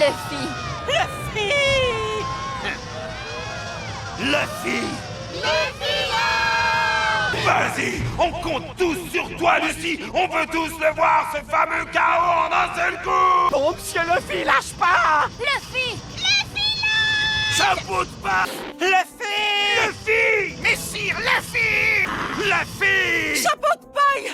Luffy. Luffy! Vas-y, on compte tous sur toi, Lucy. On veut tous le voir, ce fameux chaos en un seul coup. Oh, monsieur Luffy, lâche pas! Luffy. Chapeau de pas. Luffy! Luffy! Messire Luffy! Luffy! Chapeau de paille!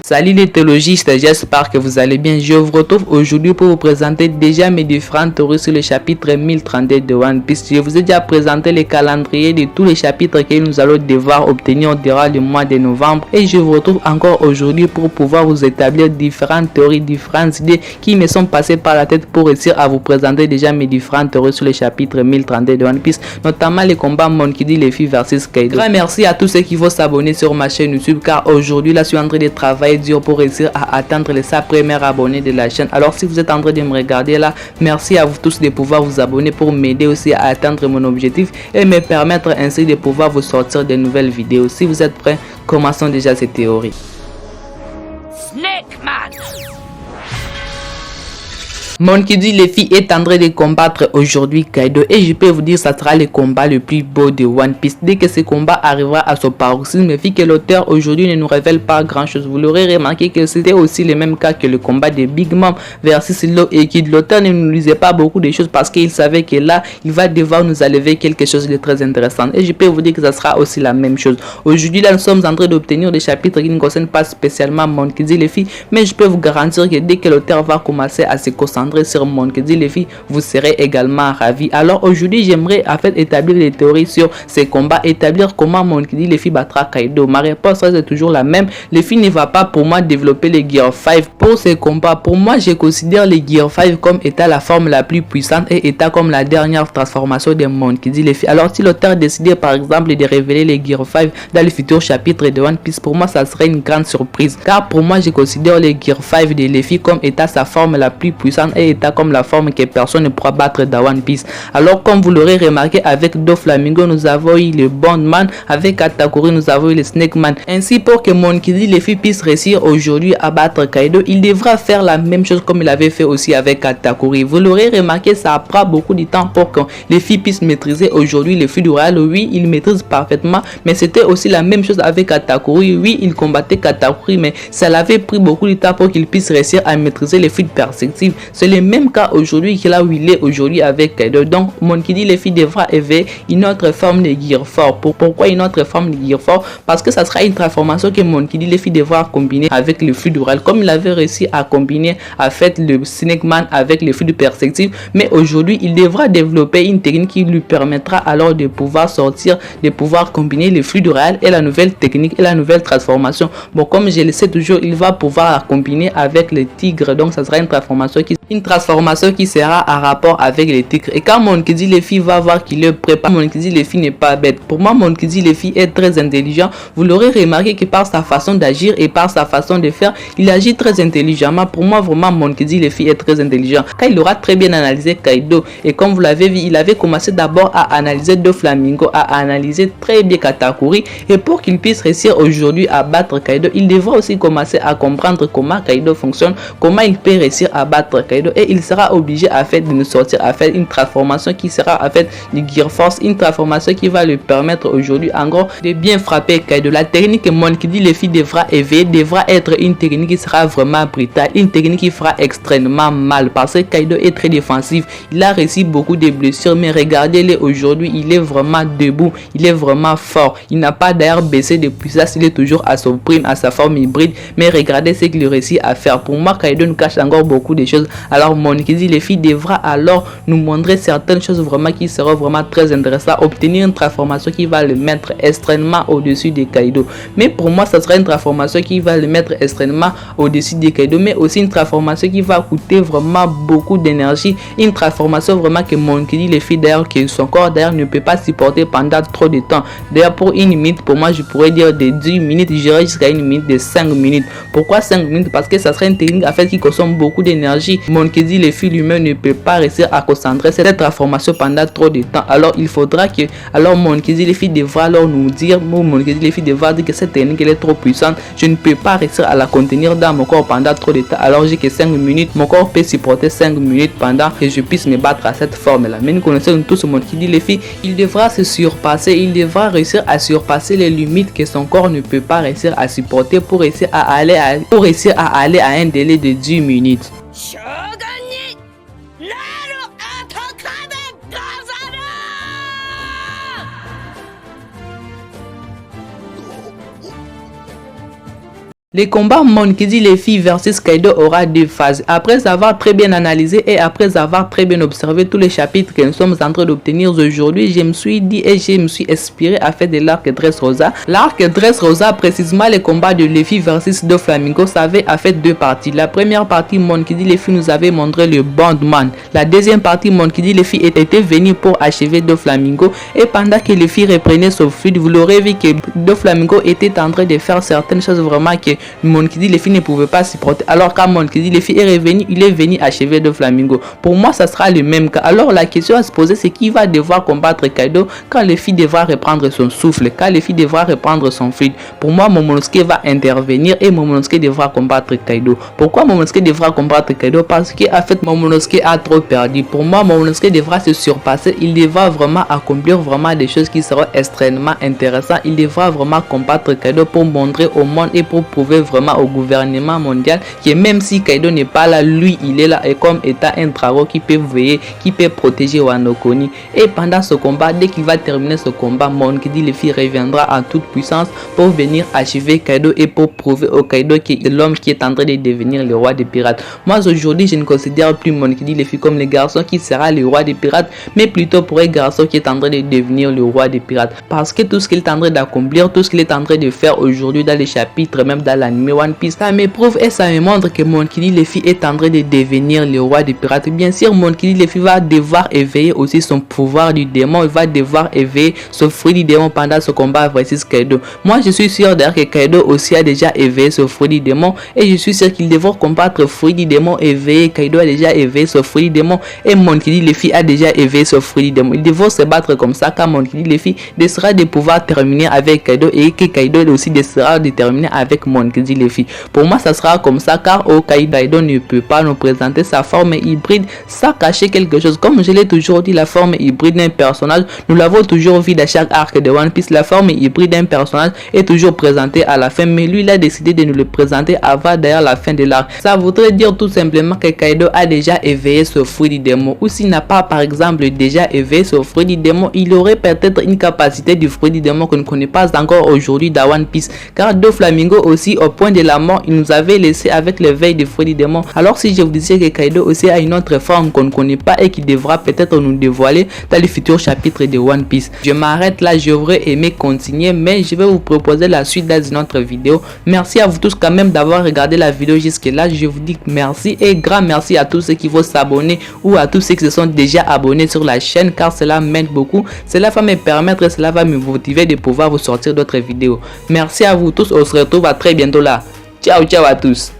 Salut les théologistes, j'espère que vous allez bien. Je vous retrouve aujourd'hui pour vous présenter déjà mes différentes théories sur le chapitre 1032 de One Piece. Je vous ai déjà présenté le calendrier de tous les chapitres que nous allons devoir obtenir durant le mois de novembre. Et je vous retrouve encore aujourd'hui pour pouvoir vous établir différentes théories, différentes idées qui me sont passées par la tête pour réussir à vous présenter déjà mes différentes théories sur le chapitre 1032 de One Piece, notamment les combats Monkey D. Luffy versus Kaido. Grand merci à tous ceux qui vont s'abonner sur ma chaîne YouTube, car aujourd'hui là je suis en train de travailler dur pour réussir à atteindre les 100 premiers abonnés de la chaîne. Alors si vous êtes en train de me regarder là, merci à vous tous de pouvoir vous abonner pour m'aider aussi à atteindre mon objectif et me permettre ainsi de pouvoir vous sortir de nouvelles vidéos. Si vous êtes prêts, commençons déjà cette théorie. Snake Man. Monkey D. Luffy est en train de combattre aujourd'hui Kaido, et je peux vous dire ça sera le combat le plus beau de One Piece. Dès que ce combat arrivera à son paroxysme, il suffit que l'auteur aujourd'hui ne nous révèle pas grand chose. Vous l'aurez remarqué que c'était aussi le même cas que le combat de Big Mom versus Law et Kid. L'auteur ne nous disait pas beaucoup de choses parce qu'il savait que là il va devoir nous enlever quelque chose de très intéressant, et je peux vous dire que ça sera aussi la même chose. Aujourd'hui là nous sommes en train d'obtenir des chapitres qui ne concernent pas spécialement Monkey D. Luffy, mais je peux vous garantir que dès que l'auteur va commencer à se concentrer sur Monkey D. Luffy, vous serez également ravis. Alors aujourd'hui j'aimerais en fait établir des théories sur ces combats, établir comment Monkey D. Luffy battra Kaido. Ma réponse reste toujours la même. Luffy ne va pas pour moi développer les Gear 5 pour ces combats. Pour moi je considère les Gear 5 comme étant la forme la plus puissante et étant comme la dernière transformation de Monkey D. Luffy. Alors si l'auteur décidait par exemple de révéler les Gear 5 dans le futur chapitre de One Piece, pour moi ça serait une grande surprise, car pour moi je considère les Gear 5 de Luffy comme étant sa forme la plus puissante et état comme la forme que personne ne pourra battre dans One Piece. Alors comme vous l'aurez remarqué, avec Doflamingo nous avons eu le Bondman, avec Katakuri nous avons eu le Snake Man. Ainsi pour que Monkey D. Luffy puisse réussir aujourd'hui à battre Kaido, il devra faire la même chose comme il avait fait aussi avec Katakuri. Vous l'aurez remarqué, ça prend beaucoup de temps pour que Luffy puisse maîtriser aujourd'hui le feu du royal. Oui, il maîtrise parfaitement, mais c'était aussi la même chose avec Katakuri. Oui, il combattait Katakuri, mais ça l'avait pris beaucoup de temps pour qu'il puisse réussir à maîtriser les feux de perspective. C'est le même cas aujourd'hui qu'il là où il est aujourd'hui avec Kaido. Donc Monkey D. Luffy devra éveiller une autre forme de Gear 4. Pourquoi une autre forme de Gear 4? Parce que ça sera une transformation que Monkey D. Luffy devra combiner avec le flux d'oral, comme il avait réussi à combiner en fait le Snake Man avec le flux de perspective. Mais aujourd'hui il devra développer une technique qui lui permettra alors de pouvoir sortir, de pouvoir combiner le flux d'oral et la nouvelle technique et la nouvelle transformation. Bon, comme je le sais toujours, il va pouvoir la combiner avec le tigre. Donc ça sera une transformation qui sera en rapport avec les tigres. Et quand Monkey D. Luffy va voir qu'il est prépare, Monkey D. Luffy n'est pas bête. Pour moi Monkey D. Luffy est très intelligent. Vous l'aurez remarqué que par sa façon d'agir et par sa façon de faire, il agit très intelligemment. Pour moi vraiment Monkey D. Luffy est très intelligent, car il aura très bien analysé Kaido. Et comme vous l'avez vu, il avait commencé d'abord à analyser Doflamingo, à analyser très bien Katakuri, et pour qu'il puisse réussir aujourd'hui à battre Kaido, il devra aussi commencer à comprendre comment Kaido fonctionne, comment il peut réussir à battre Kaido, et il sera obligé à faire de nous sortir à faire une transformation qui sera en fait du Gear Force, une transformation qui va lui permettre aujourd'hui en gros de bien frapper Kaido. La technique que Monkey D. Luffy devra éveiller devra être une technique qui sera vraiment brutale, une technique qui fera extrêmement mal, parce que Kaido est très défensif. Il a reçu beaucoup de blessures, mais regardez-le aujourd'hui, il est vraiment debout, il est vraiment fort. Il n'a pas d'ailleurs baissé de puissance, il est toujours à son prime, à sa forme hybride. Mais regardez ce qu'il réussit à faire. Pour moi Kaido nous cache encore beaucoup de choses Alors mon Kidi Luffy devra alors nous montrer certaines choses vraiment qui seront vraiment très intéressantes, obtenir une transformation qui va le mettre extrêmement au-dessus de Kaido. Mais pour moi, ça sera une transformation qui va le mettre extrêmement au-dessus de Kaido, mais aussi une transformation qui va coûter vraiment beaucoup d'énergie, une transformation vraiment que mon Kidi Luffy d'ailleurs, que son corps d'ailleurs ne peut pas supporter pendant trop de temps. D'ailleurs, pour une minute, pour moi, je pourrais dire de 10 minutes, j'irai jusqu'à une minute de 5 minutes. Pourquoi 5 minutes? Parce que ça serait une technique en fait qui consomme beaucoup d'énergie. Mon Kidi Luffy lui-même ne peut pas réussir à concentrer cette transformation pendant trop de temps. Alors il faudra que, alors mon Kidi Luffy devra alors nous dire, mon Kidi Luffy devra dire que cette technique elle est trop puissante, je ne peux pas réussir à la contenir dans mon corps pendant trop de temps. Alors j'ai que 5 minutes, mon corps peut supporter 5 minutes pendant que je puisse me battre à cette forme là. Mais nous connaissons tous mon Kidi Luffy, il devra se surpasser, il devra réussir à surpasser les limites que son corps ne peut pas réussir à supporter pour réussir à aller à un délai de 10 minutes. Les combats Mon Kidi Luffy versus Kaido aura deux phases. Après avoir très bien analysé et après avoir très bien observé tous les chapitres que nous sommes en train d'obtenir aujourd'hui, je me suis dit et je me suis inspiré à faire de l'arc Dressrosa. L'arc Dressrosa, précisément les combats de Luffy versus Doflamingo, ça avait fait deux parties. La première partie, Mon Kidi Luffy nous avait montré le Bondman. La deuxième partie, Mon Kidi Luffy était venu pour achever Doflamingo, et pendant que Luffy reprenait son fluide, vous l'aurez vu que Doflamingo était en train de faire certaines choses vraiment que Mon Kidi Luffy ne pouvait pas supporter. Alors quand Mon Kidi Luffy est revenu, il est venu achever Doflamingo. Pour moi, ça sera le même cas. Alors la question à se poser, c'est qui va devoir combattre Kaido quand Luffy devra reprendre son souffle, quand Luffy devra reprendre son fluide. Pour moi, Momonosuke va intervenir et Momonosuke devra combattre Kaido. Pourquoi Momonosuke devra combattre Kaido? Parce qu'en fait, Momonosuke a trop perdu. Pour moi, Momonosuke devra se surpasser. Il devra vraiment accomplir vraiment des choses qui seront extrêmement intéressantes. Il devra vraiment combattre Kaido pour montrer au monde et pour prouver vraiment au gouvernement mondial que même si Kaido n'est pas là, lui il est là, et comme étant un dragon qui peut veiller, qui peut protéger Wano Kuni. Et pendant ce combat, dès qu'il va terminer ce combat, Mon Kidi Luffy reviendra en toute puissance pour venir achever Kaido et pour prouver au Kaido que est l'homme qui est en train de devenir le roi des pirates. Moi aujourd'hui, je ne considère plus Mon Kidi Luffy comme le garçon qui sera le roi des pirates, mais plutôt pour un garçon qui est en train de devenir le roi des pirates, parce que tout ce qu'il est en train d'accomplir, tout ce qu'il est en train de faire aujourd'hui dans les chapitres, même dans l'anime One Piece, ça me prouve et ça me montre que Mon Kidi Luffy est en train de devenir le roi des pirates. Bien sûr, Mon Kidi Luffy va devoir éveiller aussi son pouvoir du démon, il va devoir éveiller ce fruit du démon pendant ce combat versus Kaido. Moi je suis sûr d'ailleurs que Kaido aussi a déjà éveillé ce fruit du démon, et je suis sûr qu'il devra combattre fruit du démon éveillé. Kaido a déjà éveillé ce fruit du démon et Mon Kidi Luffy a déjà éveillé ce fruit du démon. Ils devront se battre comme ça quand Mon Kidi Luffy décidera de pouvoir terminer avec Kaido et que Kaido aussi décidera de terminer avec Mon Kidi Luffy. Pour moi ça sera comme ça, car Kaido ne peut pas nous présenter sa forme hybride sans cacher quelque chose. Comme je l'ai toujours dit, la forme hybride d'un personnage, nous l'avons toujours vu dans chaque arc de One Piece, la forme hybride d'un personnage est toujours présentée à la fin, mais lui il a décidé de nous le présenter avant d'ailleurs la fin de l'arc. Ça voudrait dire tout simplement que Kaido a déjà éveillé ce fruit du démon, ou s'il n'a pas par exemple déjà éveillé ce fruit du démon, il aurait peut-être une capacité du fruit du démon qu'on ne connaît pas encore aujourd'hui dans One Piece, car Doflamingo aussi au point de la mort, il nous avait laissé avec l'éveil du fruit du démon. Alors si je vous disais que Kaido aussi a une autre forme qu'on ne connaît pas et qui devra peut-être nous dévoiler dans les futurs chapitres de One Piece. Je m'arrête là, j'aurais aimé continuer, mais je vais vous proposer la suite dans une autre vidéo. Merci à vous tous quand même d'avoir regardé la vidéo jusque là. Je vous dis merci et grand merci à tous ceux qui vont s'abonner ou à tous ceux qui se sont déjà abonnés sur la chaîne, car cela m'aide beaucoup. Cela va me permettre, cela va me motiver de pouvoir vous sortir d'autres vidéos. Merci à vous tous, on se retrouve à très bientôt là. Ciao ciao à tous.